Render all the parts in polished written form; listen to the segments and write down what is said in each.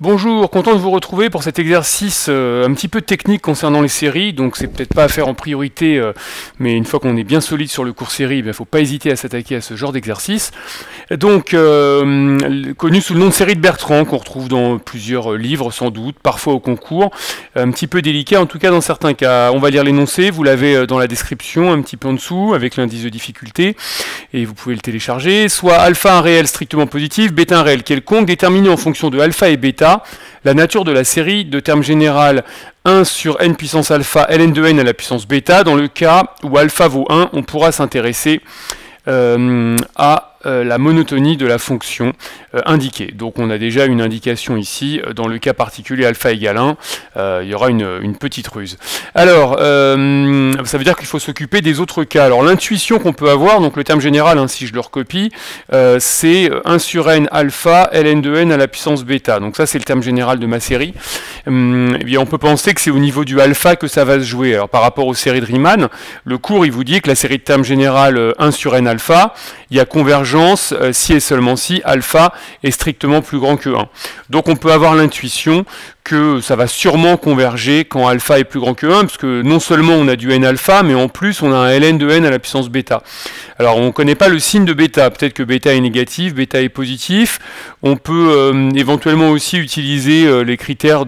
Bonjour, content de vous retrouver pour cet exercice un petit peu technique concernant les séries, donc c'est peut-être pas à faire en priorité, mais une fois qu'on est bien solide sur le cours série, il ne faut pas hésiter à s'attaquer à ce genre d'exercice. Donc, connu sous le nom de série de Bertrand, qu'on retrouve dans plusieurs livres sans doute, parfois au concours, un petit peu délicat en tout cas dans certains cas. On va lire l'énoncé, vous l'avez dans la description, un petit peu en dessous, avec l'indice de difficulté, et vous pouvez le télécharger. Soit alpha un réel strictement positif, bêta un réel quelconque, déterminé en fonction de alpha et bêta, la nature de la série de termes général 1 sur n puissance alpha ln de n à la puissance bêta. Dans le cas où alpha vaut 1, on pourra s'intéresser à la monotonie de la fonction indiquée. Donc on a déjà une indication ici, dans le cas particulier alpha égale 1, il y aura une petite ruse. Alors, ça veut dire qu'il faut s'occuper des autres cas. Alors l'intuition qu'on peut avoir, donc le terme général, hein, si je le recopie, c'est 1 sur n alpha ln de n à la puissance bêta. Donc ça c'est le terme général de ma série. Eh bien, on peut penser que c'est au niveau du alpha que ça va se jouer. Alors par rapport aux séries de Riemann, le cours il vous dit que la série de termes général 1 sur n alpha, il y a convergence si et seulement si alpha est strictement plus grand que 1. Donc on peut avoir l'intuition que ça va sûrement converger quand alpha est plus grand que 1, parce que non seulement on a du n alpha, mais en plus on a un ln de n à la puissance bêta. Alors on ne connaît pas le signe de bêta, peut-être que bêta est négatif, bêta est positif. On peut éventuellement aussi utiliser les critères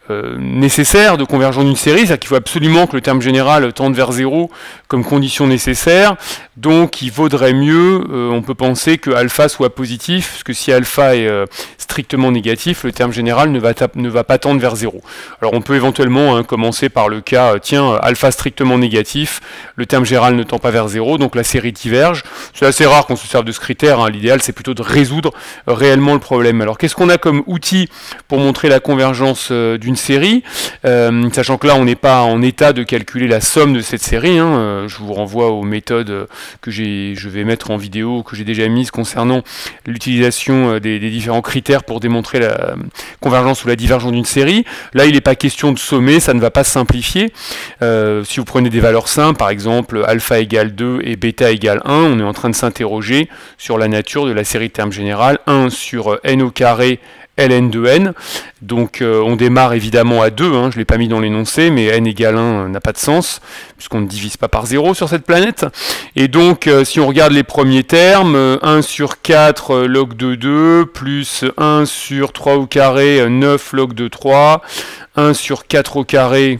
nécessaire de convergence d'une série, c'est-à-dire qu'il faut absolument que le terme général tende vers 0 comme condition nécessaire, donc il vaudrait mieux, on peut penser que alpha soit positif, parce que si alpha est strictement négatif, le terme général ne va pas tendre vers 0. Alors on peut éventuellement commencer par le cas, tiens, alpha strictement négatif, le terme général ne tend pas vers 0, donc la série diverge. C'est assez rare qu'on se serve de ce critère, hein. L'idéal c'est plutôt de résoudre réellement le problème. Alors qu'est-ce qu'on a comme outil pour montrer la convergence d'une série, sachant que là on n'est pas en état de calculer la somme de cette série, hein. Je vous renvoie aux méthodes que je vais mettre en vidéo, que j'ai déjà mises concernant l'utilisation des différents critères pour démontrer la convergence ou la divergence d'une série. Là il n'est pas question de sommer, ça ne va pas simplifier. Si vous prenez des valeurs simples, par exemple alpha égale 2 et bêta égale 1, on est en train de s'interroger sur la nature de la série de termes générale 1 sur n au carré ln de n, donc on démarre évidemment à 2, hein, je ne l'ai pas mis dans l'énoncé, mais n égale 1 n'a pas de sens, puisqu'on ne divise pas par 0 sur cette planète, et donc si on regarde les premiers termes, 1 sur 4 log de 2, plus 1 sur 3 au carré, 9 log de 3, 1 sur 4 au carré,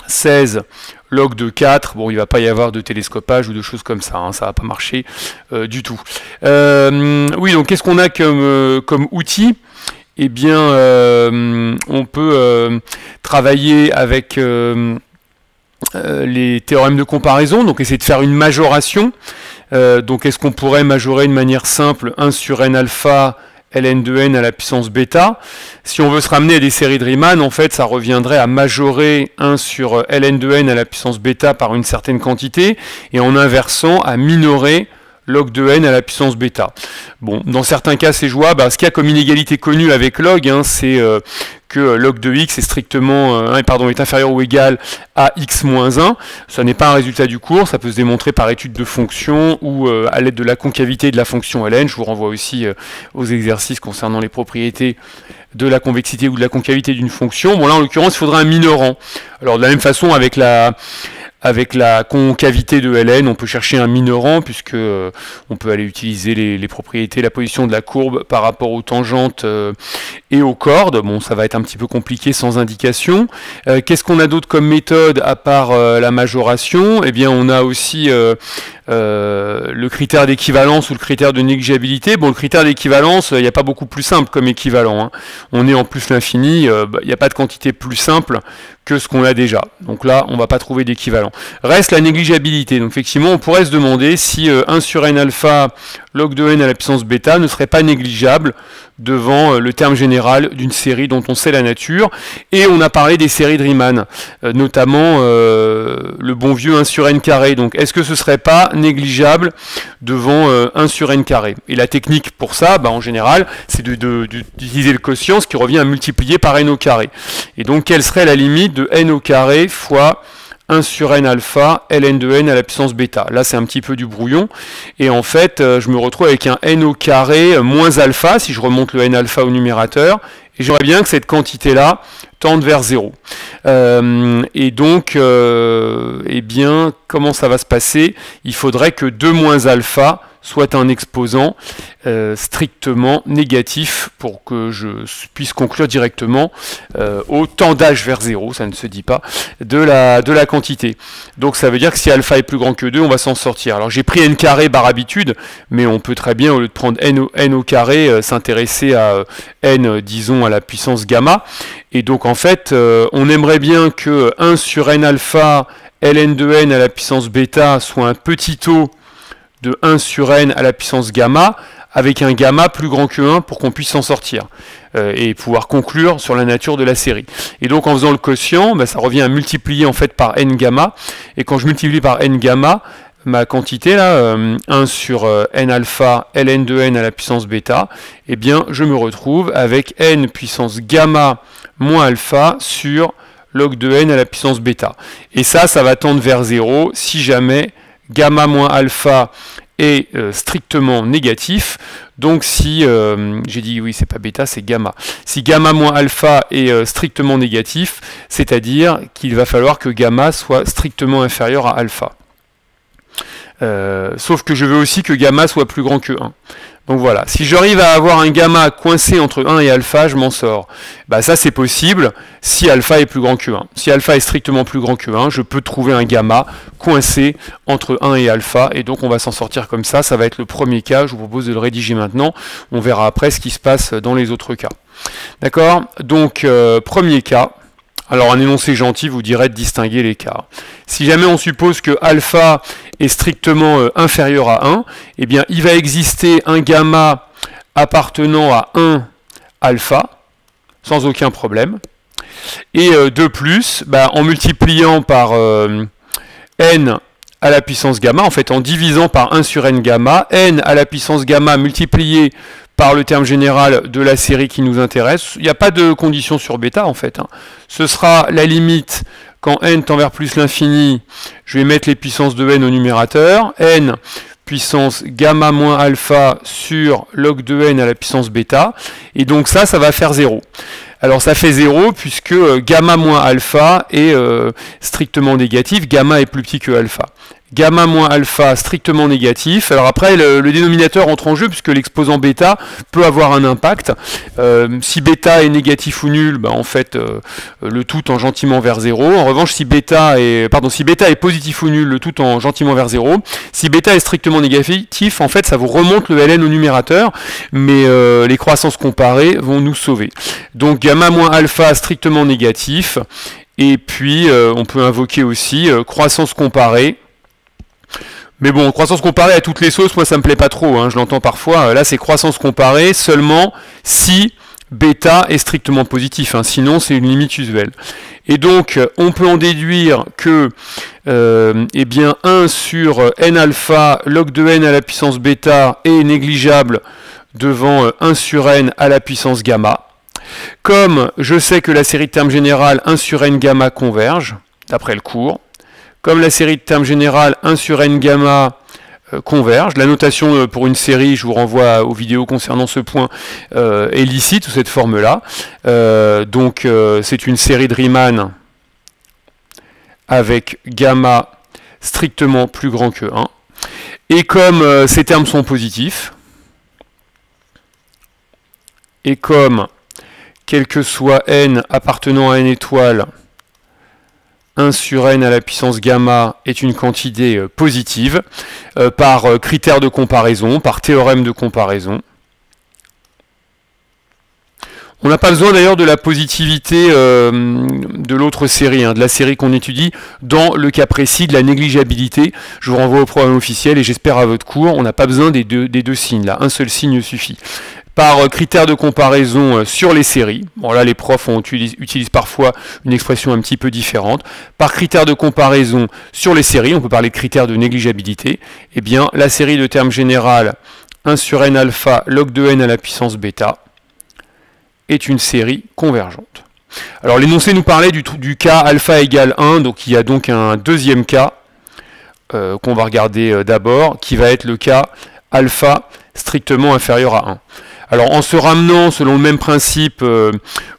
16 log de 4, bon il ne va pas y avoir de télescopage ou de choses comme ça, hein, ça ne va pas marcher du tout. Oui, donc qu'est-ce qu'on a comme outil ? Eh bien, on peut travailler avec les théorèmes de comparaison, donc essayer de faire une majoration. Donc est-ce qu'on pourrait majorer de manière simple 1 sur n alpha ln de n à la puissance bêta? Si on veut se ramener à des séries de Riemann, en fait, ça reviendrait à majorer 1 sur ln de n à la puissance bêta par une certaine quantité, et en inversant, à minorer log de n à la puissance bêta. Bon, dans certains cas, c'est jouable. Ce qu'il y a comme inégalité connue avec log, hein, c'est que log de x est strictement est inférieur ou égal à x moins 1. Ça n'est pas un résultat du cours, ça peut se démontrer par étude de fonction ou à l'aide de la concavité de la fonction ln. Je vous renvoie aussi aux exercices concernant les propriétés de la convexité ou de la concavité d'une fonction. Bon là, en l'occurrence, il faudra un minorant. Alors de la même façon, avec la concavité de ln, on peut chercher un minorant, puisque on peut aller utiliser les propriétés, la position de la courbe par rapport aux tangentes et aux cordes. Bon, ça va être un petit peu compliqué sans indication. Qu'est-ce qu'on a d'autre comme méthode à part la majoration? Eh bien, on a aussi le critère d'équivalence ou le critère de négligeabilité. Bon, le critère d'équivalence, il n'y a pas beaucoup plus simple comme équivalent, hein. On est en plus l'infini, il n'y a pas de quantité plus simple que ce qu'on a déjà. Donc là, on ne va pas trouver d'équivalent. Reste la négligeabilité. Donc effectivement, on pourrait se demander si 1 sur n alpha log de n à la puissance bêta ne serait pas négligeable devant le terme général d'une série dont on sait la nature. Et on a parlé des séries de Riemann, notamment le bon vieux 1 sur n carré. Donc est-ce que ce ne serait pas négligeable devant 1 sur n carré? Et la technique pour ça, en général, c'est d'utiliser le quotient, ce qui revient à multiplier par n au carré. Et donc quelle serait la limite de n au carré fois 1 sur n alpha ln de n à la puissance bêta. Là, c'est un petit peu du brouillon. Et en fait, je me retrouve avec un n au carré moins alpha, si je remonte le n alpha au numérateur. Et j'aimerais bien que cette quantité-là tende vers 0. Et donc, eh bien, comment ça va se passer? Il faudrait que 2 moins alpha soit un exposant strictement négatif pour que je puisse conclure directement au tendage vers 0, ça ne se dit pas, de la quantité. Donc ça veut dire que si alpha est plus grand que 2, on va s'en sortir. Alors j'ai pris n carré par habitude, mais on peut très bien, au lieu de prendre n au carré, s'intéresser à n, disons, à la puissance gamma. Et donc en fait, on aimerait bien que 1 sur n alpha ln de n à la puissance bêta soit un petit taux de 1 sur n à la puissance gamma, avec un gamma plus grand que 1 pour qu'on puisse s'en sortir et pouvoir conclure sur la nature de la série. Et donc en faisant le quotient, bah, ça revient à multiplier en fait par n gamma, et quand je multiplie par n gamma, ma quantité là, 1 sur n alpha ln de n à la puissance bêta, eh bien je me retrouve avec n puissance gamma moins alpha sur log de n à la puissance bêta. Et ça va tendre vers 0 si jamais gamma moins alpha est strictement négatif. Donc si, j'ai dit oui, c'est pas bêta, c'est gamma. Si gamma moins alpha est strictement négatif, c'est-à-dire qu'il va falloir que gamma soit strictement inférieur à alpha. Sauf que je veux aussi que gamma soit plus grand que 1. Donc voilà, si j'arrive à avoir un gamma coincé entre 1 et alpha, je m'en sors. Bah ça c'est possible si alpha est plus grand que 1. Si alpha est strictement plus grand que 1, je peux trouver un gamma coincé entre 1 et alpha, et donc on va s'en sortir comme ça. Ça va être le premier cas, je vous propose de le rédiger maintenant. On verra après ce qui se passe dans les autres cas. D'accord? Donc premier cas. Alors un énoncé gentil vous dirait de distinguer les cas. Si jamais on suppose que alpha est strictement inférieur à 1, eh bien il va exister un gamma appartenant à 1 alpha, sans aucun problème. Et de plus, bah, en multipliant par n à la puissance gamma, en fait en divisant par 1 sur n gamma, n à la puissance gamma multiplié par le terme général de la série qui nous intéresse. Il n'y a pas de condition sur bêta en fait. Ce sera la limite quand n tend vers plus l'infini. Je vais mettre les puissances de n au numérateur. N puissance gamma moins alpha sur log de n à la puissance bêta. Et donc ça va faire 0. Alors ça fait 0 puisque gamma moins alpha est strictement négatif. Gamma est plus petit que alpha. Gamma moins alpha strictement négatif. Alors après, le dénominateur entre en jeu puisque l'exposant bêta peut avoir un impact. Si bêta est négatif ou nul, bah, en fait, le tout tend gentiment vers 0. En revanche, si bêta est positif ou nul, le tout tend gentiment vers 0. Si bêta est strictement négatif, en fait, ça vous remonte le ln au numérateur, mais les croissances comparées vont nous sauver. Donc gamma moins alpha strictement négatif. Et puis, on peut invoquer aussi croissance comparée. Mais bon, croissance comparée à toutes les sauces, moi ça me plaît pas trop, hein, je l'entends parfois. Là c'est croissance comparée seulement si bêta est strictement positif, hein, sinon c'est une limite usuelle. Et donc on peut en déduire que eh bien 1 sur n alpha log de n à la puissance bêta est négligeable devant 1 sur n à la puissance gamma. Comme je sais que la série de termes générales 1 sur n gamma converge, d'après le cours, comme la série de termes générales 1 sur n gamma converge, la notation pour une série, je vous renvoie aux vidéos concernant ce point, est licite sous cette forme-là. Donc c'est une série de Riemann avec gamma strictement plus grand que 1. Et comme ces termes sont positifs, et comme quel que soit n appartenant à n étoile, 1 sur n à la puissance gamma est une quantité positive par critère de comparaison, par théorème de comparaison. On n'a pas besoin d'ailleurs de la positivité de l'autre série, hein, de la série qu'on étudie, dans le cas précis de la négligeabilité. Je vous renvoie au programme officiel et j'espère à votre cours, on n'a pas besoin des deux signes là, un seul signe suffit. Par critère de comparaison sur les séries. Bon là les profs utilisent parfois une expression un petit peu différente. Par critère de comparaison sur les séries, on peut parler de critère de négligeabilité. Eh bien la série de termes général 1 sur n alpha log de n à la puissance bêta est une série convergente. Alors l'énoncé nous parlait du cas alpha égale 1, donc il y a donc un deuxième cas qu'on va regarder d'abord, qui va être le cas alpha strictement inférieur à 1. Alors en se ramenant selon le même principe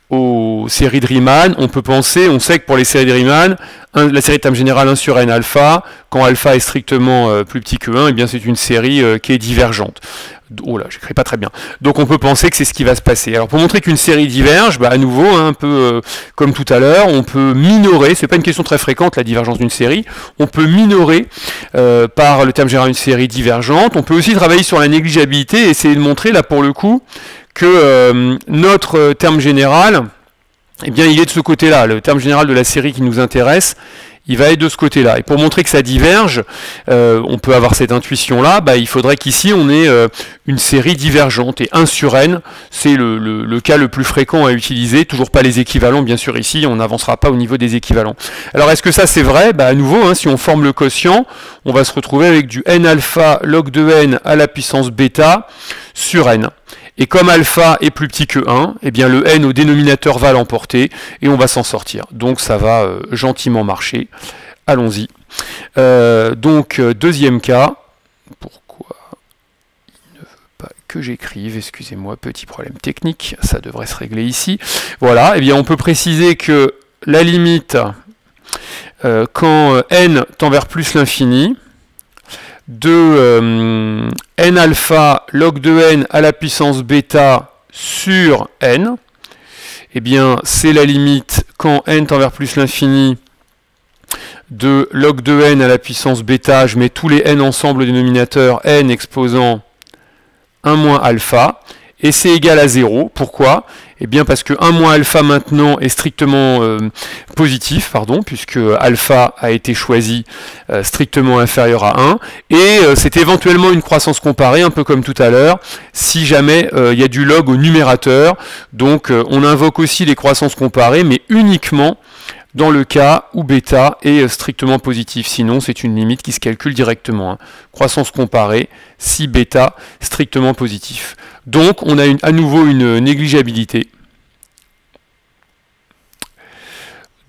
aux séries de Riemann, on peut penser, on sait que pour les séries de Riemann, la série de termes générale 1 sur n alpha, quand alpha est strictement plus petit que 1, eh bien c'est une série qui est divergente. Oh là, j'écris pas très bien. Donc on peut penser que c'est ce qui va se passer. Alors pour montrer qu'une série diverge, à nouveau, un peu comme tout à l'heure, on peut minorer, c'est pas une question très fréquente la divergence d'une série, on peut minorer par le terme général une série divergente. On peut aussi travailler sur la négligeabilité et essayer de montrer là pour le coup que notre terme général, eh bien il est de ce côté-là. Le terme général de la série qui nous intéresse, il va être de ce côté-là. Et pour montrer que ça diverge, on peut avoir cette intuition-là, il faudrait qu'ici on ait une série divergente. Et 1 sur n, c'est le cas le plus fréquent à utiliser. Toujours pas les équivalents, bien sûr, ici, on n'avancera pas au niveau des équivalents. Alors est-ce que ça c'est vrai? À nouveau, si on forme le quotient, on va se retrouver avec du n alpha log de n à la puissance bêta sur n. Et comme alpha est plus petit que 1, eh bien le n au dénominateur va l'emporter et on va s'en sortir. Donc ça va gentiment marcher. Allons-y. Donc deuxième cas. Pourquoi il ne veut pas que j'écrive? Excusez-moi, petit problème technique. Ça devrait se régler ici. Voilà. Eh bien on peut préciser que la limite quand n tend vers plus l'infini de n alpha log de n à la puissance bêta sur n, eh bien c'est la limite quand n tend vers plus l'infini de log de n à la puissance bêta, je mets tous les n ensemble au dénominateur, n exposant 1 moins alpha, et c'est égal à 0. Pourquoi? Eh bien parce que 1 moins alpha maintenant est strictement positif, puisque alpha a été choisi strictement inférieur à 1, et c'est éventuellement une croissance comparée, un peu comme tout à l'heure, si jamais il y a du log au numérateur. Donc on invoque aussi les croissances comparées, mais uniquement dans le cas où bêta est strictement positif. Sinon, c'est une limite qui se calcule directement. Croissance comparée, si bêta strictement positif. Donc, on a à nouveau une négligeabilité.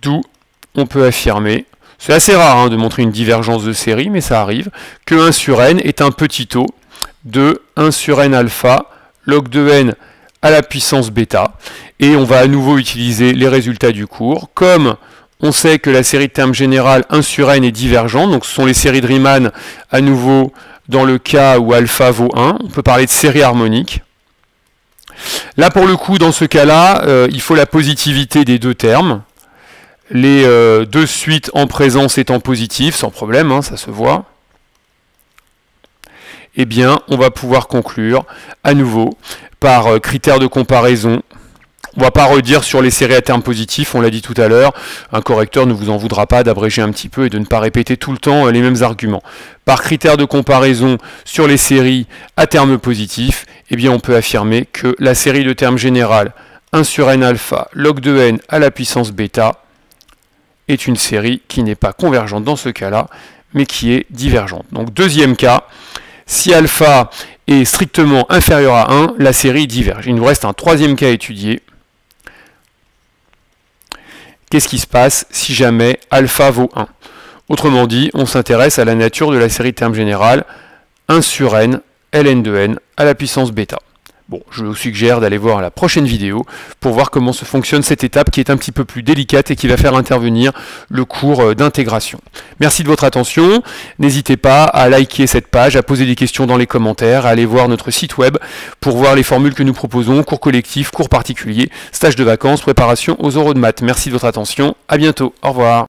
D'où on peut affirmer, c'est assez rare de montrer une divergence de série, mais ça arrive, que 1 sur n est un petit taux de 1 sur n alpha log de n à la puissance bêta. Et on va à nouveau utiliser les résultats du cours. Comme on sait que la série de termes générale 1 sur n est divergente, donc ce sont les séries de Riemann à nouveau dans le cas où alpha vaut 1, on peut parler de série harmonique. Là pour le coup, dans ce cas-là, il faut la positivité des deux termes. Les deux suites en présence étant positives, sans problème, ça se voit. Eh bien, on va pouvoir conclure à nouveau par critères de comparaison. On ne va pas redire sur les séries à termes positifs, on l'a dit tout à l'heure, un correcteur ne vous en voudra pas d'abréger un petit peu et de ne pas répéter tout le temps les mêmes arguments. Par critères de comparaison sur les séries à termes positifs, eh bien on peut affirmer que la série de termes générale 1 sur n alpha log de n à la puissance bêta est une série qui n'est pas convergente dans ce cas-là, mais qui est divergente. Donc deuxième cas, si alpha est strictement inférieur à 1, la série diverge. Il nous reste un troisième cas à étudier. Qu'est-ce qui se passe si jamais alpha vaut 1? Autrement dit, on s'intéresse à la nature de la série de termes générale 1 sur n, ln de n, à la puissance bêta. Bon, je vous suggère d'aller voir la prochaine vidéo pour voir comment se fonctionne cette étape qui est un petit peu plus délicate et qui va faire intervenir le cours d'intégration. Merci de votre attention. N'hésitez pas à liker cette page, à poser des questions dans les commentaires, à aller voir notre site web pour voir les formules que nous proposons, cours collectifs, cours particuliers, stages de vacances, préparation aux oraux de maths. Merci de votre attention. À bientôt. Au revoir.